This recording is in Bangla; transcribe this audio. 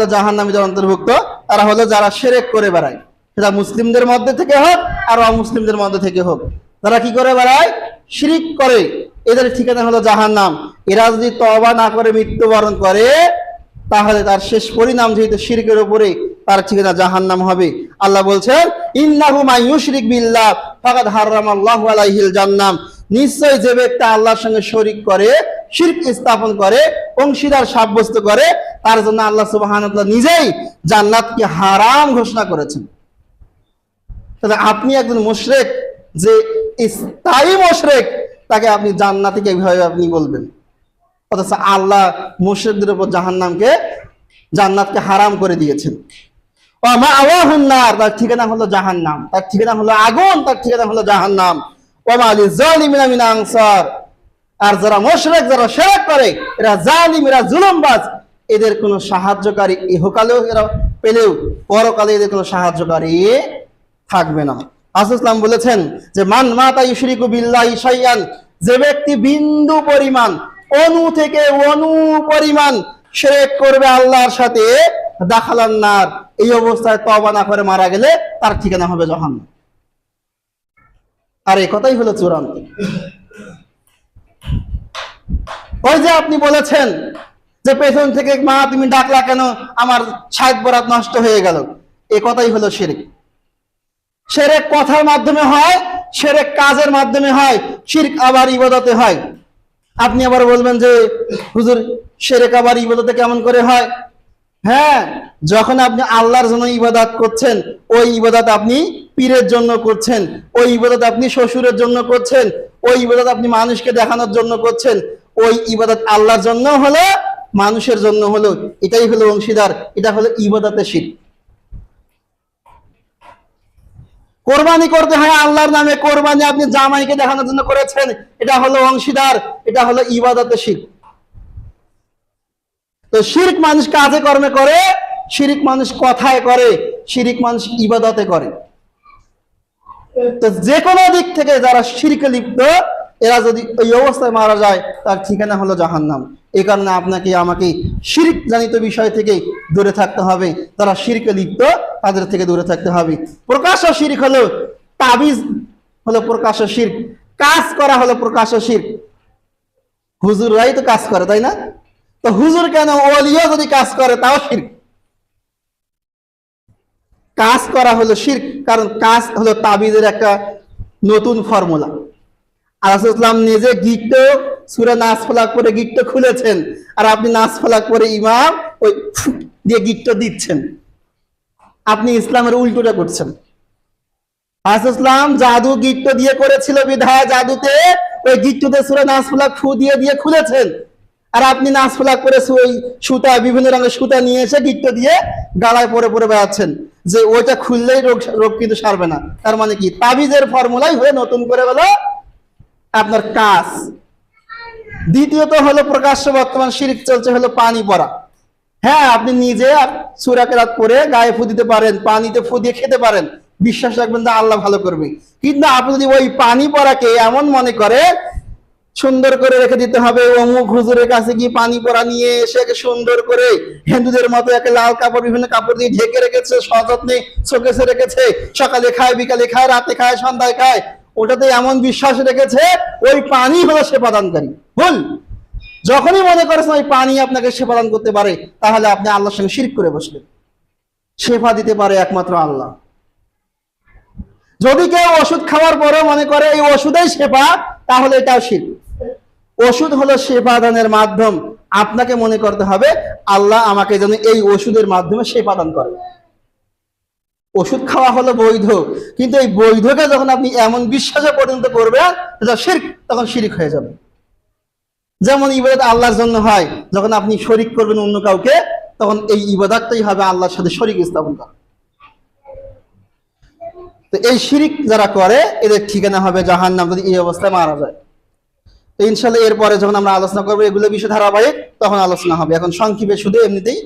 হলো জাহান্নামীদের অন্তর্ভুক্ত। তারা হলো যারা শিরক করে বেড়ায়, সেটা মুসলিমদের মধ্যে থেকে হোক আর অমুসলিমদের মধ্যে থেকে হোক, যারা কি করে বেড়ায়, শিরক করে, এদের ঠিকানা হলো জাহান্নাম। এরা যদি তওবা না করে মৃত্যুবরণ করে তাহলে তার শেষ পরিণাম যেহেতু শিরকের উপরে, তার ঠিকানা জাহান্নাম হবে। আল্লাহ বলছেন ইন্নাহু মান ইউশরিক বিল্লাহ ফাকাদ হারামাল্লাহু আলাইহিল জান্নাহ, নিশ্চয় যে ব্যক্তি আল্লাহর সঙ্গে শরীক করে, শিরক স্থাপন করে, অংশীদার সাব্যস্ত করে, তার জন্য আল্লাহ সুবহানাহু ওয়া তাআলা নিজেই জান্নাতকে হারাম ঘোষণা করেছেন। তাহলে আপনি একজন মুশরিক, যে স্থায়ী মুশরিক, তাকে আপনি জান্নাতি কিভাবে আপনি বলবেন? অথচ আল্লাহ মুশরিকদের উপর জান্নাতকে হারাম করে দিয়েছেন। ওয়া মাআওয়াহুন নার, তার ঠিকানা হলো জাহান্নাম, তার ঠিকানা হলো আগুন, তার ঠিকানা হলো জাহান্নাম। ওয়া মা লিযালিমিনা মিন আনসার, আর যারা মুশরিক, যারা শিরক করে, এরা জালিম, এরা জুলুমবাজ, এদের কোনো সাহায্যকারী ইহকালেও এরা পেলেও পরকালে এদের কোনো সাহায্যকারী থাকবে না। রাসূল সাল্লাল্লাহু আলাইহি ওয়াসাল্লাম বলেছেন যে মান মাতা ইউশরিকু বিল্লাহি শাইআন, যে ব্যক্তি বিন্দু পরিমাণ, অণু থেকে অণু পরিমাণ শিরক করবে আল্লাহর সাথে, দাখালান নার, এই অবস্থায় তওবা না করে মারা গেলে তার ঠিকানা হবে জাহান্নাম। আর এই কথাই হলো চূড়ান্ত। ওই যে আপনি বলেছেন যে পেছন থেকে মা তুমি ডাকলা কেন, আমার ৬০ বরাত নষ্ট হয়ে গেল, এই কথাই হলো শিরক। শিরক কথার মাধ্যমে হয়, শিরক কাজের মাধ্যমে হয়, শিরক আবার ইবাদতে হয়। আপনি আবার বলবেন যে হুজুর শিরক আবার ইবাদতে কেমন করে হয়? হ্যাঁ, যখন আপনি আল্লাহর জন্য ইবাদত করছেন, ওই ইবাদত আপনি পীরের জন্য করছেন, ওই ইবাদত আপনি শ্বশুরের জন্য করছেন, ওই ইবাদত আপনি মানুষকে দেখানোর জন্য করছেন, ওই ইবাদত আল্লাহর জন্য হলো, মানুষের জন্য হলো, এটাই হলো অংশীদার, এটা হলো ইবাদতে শিরক। কোরবানি করতে হয় আল্লাহর নামে, কোরবানি আপনি জামাইকে দেখানোর জন্য করেছেন, এটা হলো অংশীদার, এটা হলো ইবাদতে শিরক। তো শিরক মানুষ কাজে কর্মে করে, শিরক মানুষ কথায় করে, শিরক মানুষ ইবাদতে করে। তো যে কোনো দিক থেকে যারা শিরকে লিপ্ত, এরা যদি ওই অবস্থায় মারা যায় তার ঠিকানা হলো জাহান্নাম। এই কারণে আপনাকে আমাকে শিরক জানিত বিষয় থেকে দূরে থাকতে হবে। যারা শিরকে লিপ্ত তাদের থেকে দূরে থাকতে হবে। প্রকাশ্য শিরক হলো, তাবিজ হলো প্রকাশ্য শিরক, কাজ করা হলো প্রকাশ্য শিরক। হুজুররাই তো কাজ করে, তাই না? তো হুজুর কেন, ওলিও যদি কাজ করে তাও শিরক। কাজ করা হলো শিরক, কারণ কাজ হলো তাবিজের একটা নতুন ফর্মুলা। আর রাসূল সাল্লাল্লাহু আলাইহি ওয়াসাল্লাম নিজে গিট্ট সূরা নাস ফালাক করে গিট্ট খুলেছেন, আর আপনি নাস ফালাক করে ইমাম ওই দিয়ে গিট্ট দিচ্ছেন। আপনি ইসলামের উল্টোটা করছেন। রাসূল সাল্লাল্লাহু আলাইহি ওয়াসাল্লাম জাদু গিট্ট দিয়ে করেছিল বিধায় জাদুতে ওই গিট্টুতে সূরা নাস ফালাক ফু দিয়ে দিয়ে খুলেছেন, আর আপনি নাস ফালাক করে ওই সুতা, বিভিন্ন রঙের সুতা নিয়ে এসে গিট্ট দিয়ে গালায় পরে পরে বেড়াচ্ছেন যে ওইটা খুললেই রোগ কিন্তু সারবে না। তার মানে কি, তাবিজের ফর্মুলাই হয়ে নতুন করে হলো আপনার কাজ। দ্বিতীয়ত হলো প্রকাশ্য বর্তমান শিরক চলছে হলো পানি পড়া। হ্যাঁ, আপনি নিজে সূরা কেরাত পড়ে গায়ে ফু দিতে পারেন, পানিতে ফু দিয়ে খেতে পারেন, বিশ্বাস রাখবেন যে আল্লাহ ভালো করবে। কিন্তু আপনি যদি ওই পানি পড়াকে এমন মনে করে সুন্দর করে রেখে দিতে হবে, অমুক হুজুরের কাছে গিয়ে পানি পড়া নিয়ে এসে সুন্দর করে হিন্দুদের মতো একটা লাল কাপড়, বিভিন্ন কাপড় দিয়ে ঢেকে রেখেছে, সযত্নে শোকেসে রেখেছে, সকালে খায়, বিকালে খায়, রাতে খায়, সন্ধ্যায় খায়, ওটাতে এমন বিশ্বাস রেখেছে ওই পানি হলো সেবাদানকারী। ভুল। যখনই মনে করেছেন ওই পানি আপনাকে সেবাদান করতে পারে, তাহলে আপনি আল্লাহর সঙ্গে শিরক করে বসলেন। সেবা দিতে পারে একমাত্র আল্লাহ। যদি কেউ ওষুধ খাওয়ার পরেও মনে করে এই ওষুধেই সেবা, তাহলে এটাও শিরক। ওষুধ হলো সেবাদানের মাধ্যম। আপনাকে মনে করতে হবে আল্লাহ আমাকে যেন এই ওষুধের মাধ্যমে সেবাদান করে। ওষুধ খাওয়া হলো বৈধ, কিন্তু এই বৈধকে যখন আপনি এমন বিশ্বাসে পরিণত করবেন যেটা শিরক, তখন শিরক হয়ে যাবে। যেমন ইবাদত আল্লাহর জন্য হয়, যখন আপনি শরীক করবেন অন্য কাউকে, তখন এই ইবাদতটাই হবে আল্লাহর সাথে শরীক স্থাপন করা। তো এই শিরক যারা করে এদের ঠিকানা হবে জাহান্নাম, যদি এই অবস্থায় মারা যায়। তো ইনশাআল্লাহ এরপরে যখন আমরা আলোচনা করবো এগুলো বিষয় ধারাবাহিক, তখন আলোচনা হবে। এখন সংক্ষেপে শুধু এমনিতেই